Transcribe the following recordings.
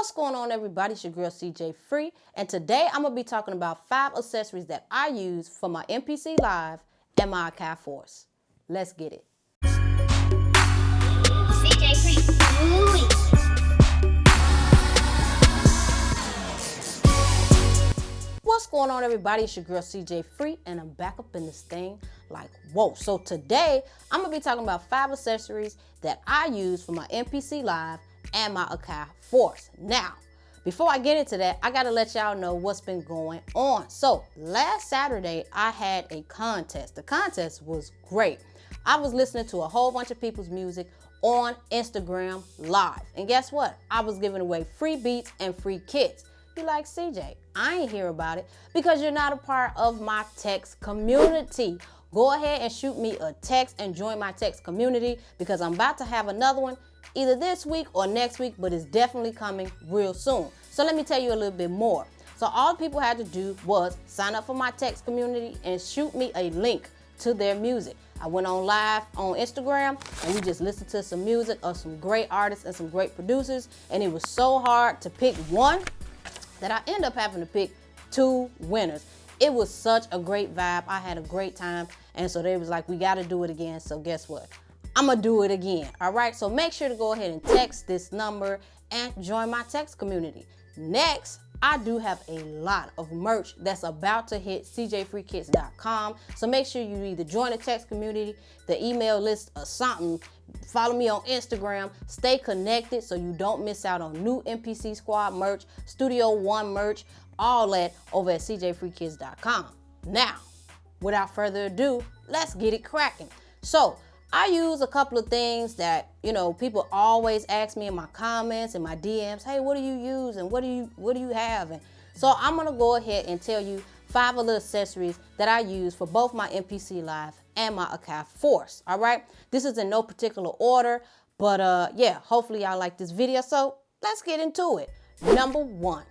What's going on, everybody? It's your girl CjFree, and today I'm gonna be talking about 5 accessories that I use for my MPC Live and my Akai Force. Let's get it. CjFree. What's going on, everybody? It's your girl CjFree, and I'm back up in this thing like whoa. So today I'm gonna be talking about 5 accessories that I use for my MPC Live and my Akai Force. Now, before I get into that, I gotta let y'all know what's been going on. So last Saturday, I had a contest. The contest was great. I was listening to a whole bunch of people's music on Instagram Live. And guess what? I was giving away free beats and free kits. You like, CJ, I ain't hear about it because you're not a part of my text community. Go ahead and shoot me a text and join my text community because I'm about to have another one either this week or next week, but it's definitely coming real soon. So let me tell you a little bit more. So all people had to do was sign up for my text community and shoot me a link to their music. I went on live on Instagram and we just listened to some music of some great artists and some great producers, and it was so hard to pick one that I ended up having to pick 2 winners. It was such a great vibe. I had a great time, and so they was like, we got to do it again. So guess what? I'm gonna do it again. All right, so make sure to go ahead and text this number and join my text community. Next, I do have a lot of merch that's about to hit CjFreeKits.com. So make sure you either join the text community, the email list, or something. Follow me on Instagram. Stay connected so you don't miss out on new MPC Squad merch, Studio One merch, all that over at CjFreeKits.com. Now, without further ado, let's get it cracking. So I use a couple of things that, you know, people always ask me in my comments and my DMs, hey, what do you use and what do you have? And so I'm gonna go ahead and tell you 5 of the accessories that I use for both my MPC Live and my Akai Force. All right, this is in no particular order, but yeah, hopefully y'all like this video. So let's get into it. Number 1.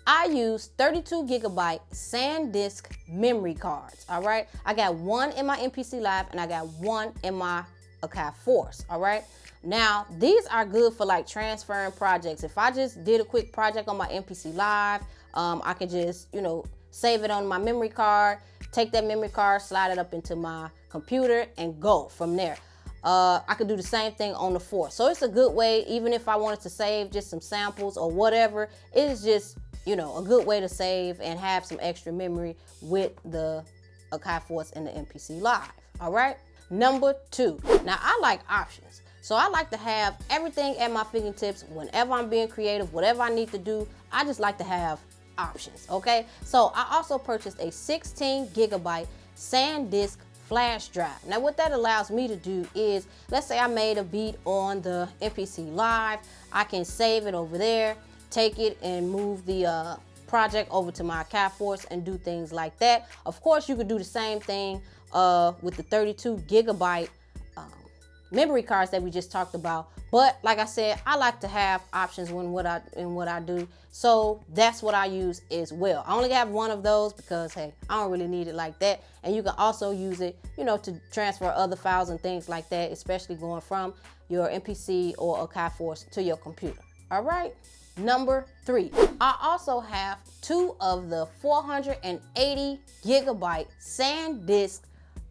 I use 32 gigabyte SanDisk memory cards, all right? I got 1 in my MPC Live and I got 1 in my Akai Force, all right? Now, these are good for like transferring projects. If I just did a quick project on my MPC Live, I can just, you know, save it on my memory card, take that memory card, slide it up into my computer and go from there. I could do the same thing on the Force. So it's a good way, even if I wanted to save just some samples or whatever, it is just, you know, a good way to save and have some extra memory with the Akai Force and the MPC Live, all right? Number 2, now I like options. So I like to have everything at my fingertips whenever I'm being creative, whatever I need to do, I just like to have options, okay? So I also purchased a 16 gigabyte SanDisk flash drive. Now what that allows me to do is, let's say I made a beat on the MPC Live, I can save it over there, take it and move the project over to my Akai Force and do things like that. Of course, you could do the same thing with the 32 gigabyte memory cards that we just talked about. But like I said, I like to have options in what I do. So that's what I use as well. I only have 1 of those because, hey, I don't really need it like that. And you can also use it, you know, to transfer other files and things like that, especially going from your MPC or Akai Force to your computer. All right. Number 3, I also have 2 of the 480 gigabyte SanDisk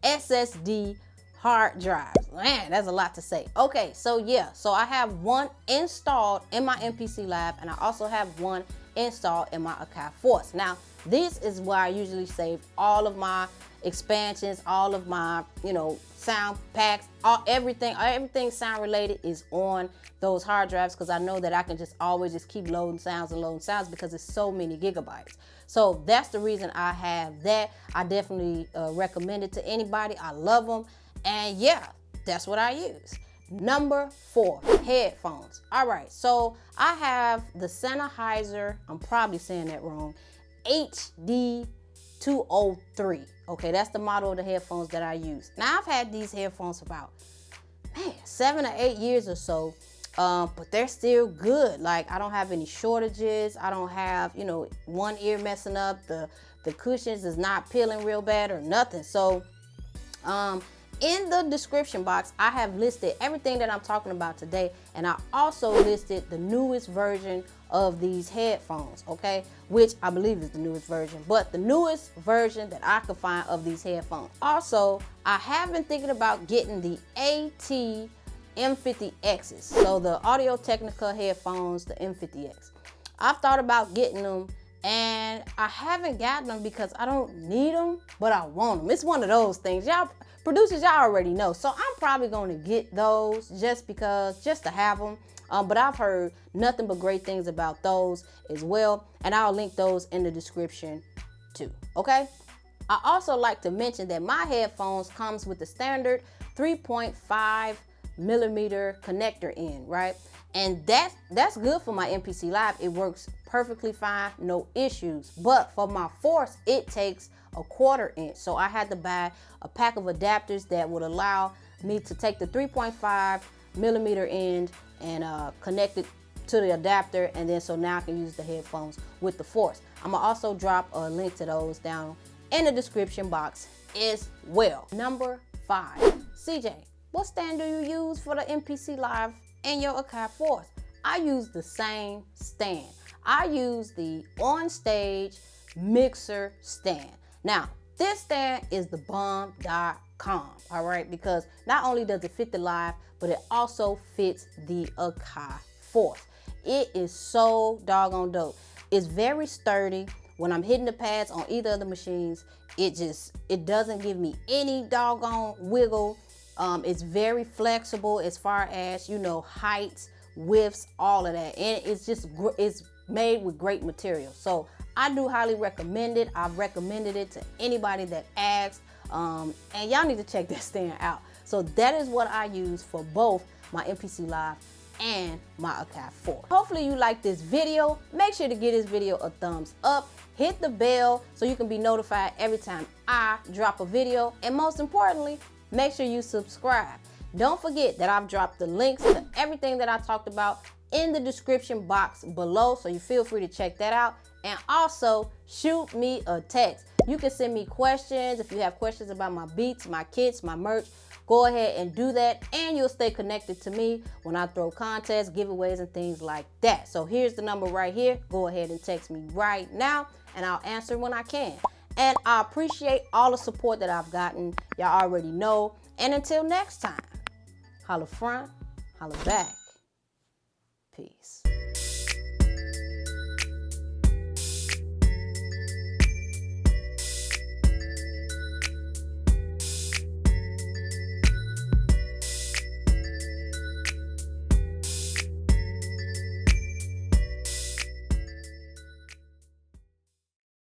SSD hard drives. Man, that's a lot to say. Okay, so yeah, so I have 1 installed in my MPC Live and I also have 1 installed in my Akai Force. Now, this is where I usually save all of my expansions, all of my, you know, sound packs, everything sound related is on those hard drives because I know that I can just always just keep loading sounds because it's so many gigabytes. So that's the reason I have that. I definitely recommend it to anybody. I love them. And yeah, that's what I use. Number 4, headphones. All right, so I have the Sennheiser, I'm probably saying that wrong, HD280. Okay, that's the model of the headphones that I use. Now I've had these headphones for about, man, 7 or 8 years or so, but they're still good. Like, I don't have any shortages. I don't have, you know, one ear messing up. The cushions is not peeling real bad or nothing. So In the description box, I have listed everything that I'm talking about today, and I also listed the newest version of these headphones, okay? Which I believe is the newest version, but the newest version that I could find of these headphones. Also, I have been thinking about getting the AT M50Xs, so the Audio-Technica headphones, the M50X. I've thought about getting them, and I haven't gotten them because I don't need them, but I want them. It's one of those things. Y'all producers, y'all already know. So I'm probably going to get those just to have them. But I've heard nothing but great things about those as well. And I'll link those in the description too, okay? I also like to mention that my headphones comes with the standard 3.5 millimeter connector in, right? And that's good for my MPC Live. It works perfectly fine, no issues. But for my Force, it takes a 1/4 inch. So I had to buy a pack of adapters that would allow me to take the 3.5 millimeter end and connect it to the adapter, and then so now I can use the headphones with the Force. I'm gonna also drop a link to those down in the description box as well. Number 5, CJ, what stand do you use for the MPC Live and your Akai Force? I use the same stand. I use the on-stage mixer stand. Now, this stand is the bomb.com, all right? Because not only does it fit the Live, but it also fits the Akai Force. It is so doggone dope. It's very sturdy. When I'm hitting the pads on either of the machines, it doesn't give me any doggone wiggle. It's very flexible as far as, you know, heights, widths, all of that. And it's made with great material. So I do highly recommend it. I've recommended it to anybody that asks. And y'all need to check that stand out. So that is what I use for both my MPC Live and my Akai Force. Hopefully you like this video. Make sure to give this video a thumbs up. Hit the bell so you can be notified every time I drop a video. And most importantly, make sure you subscribe. Don't forget that I've dropped the links to everything that I talked about in the description box below, so you feel free to check that out. And also shoot me a text. You can send me questions. If you have questions about my beats, my kits, my merch, go ahead and do that, and you'll stay connected to me when I throw contests, giveaways, and things like that. So here's the number right here. Go ahead and text me right now, and I'll answer when I can. And I appreciate all the support that I've gotten. Y'all already know. And until next time, holla front, holla back. Peace.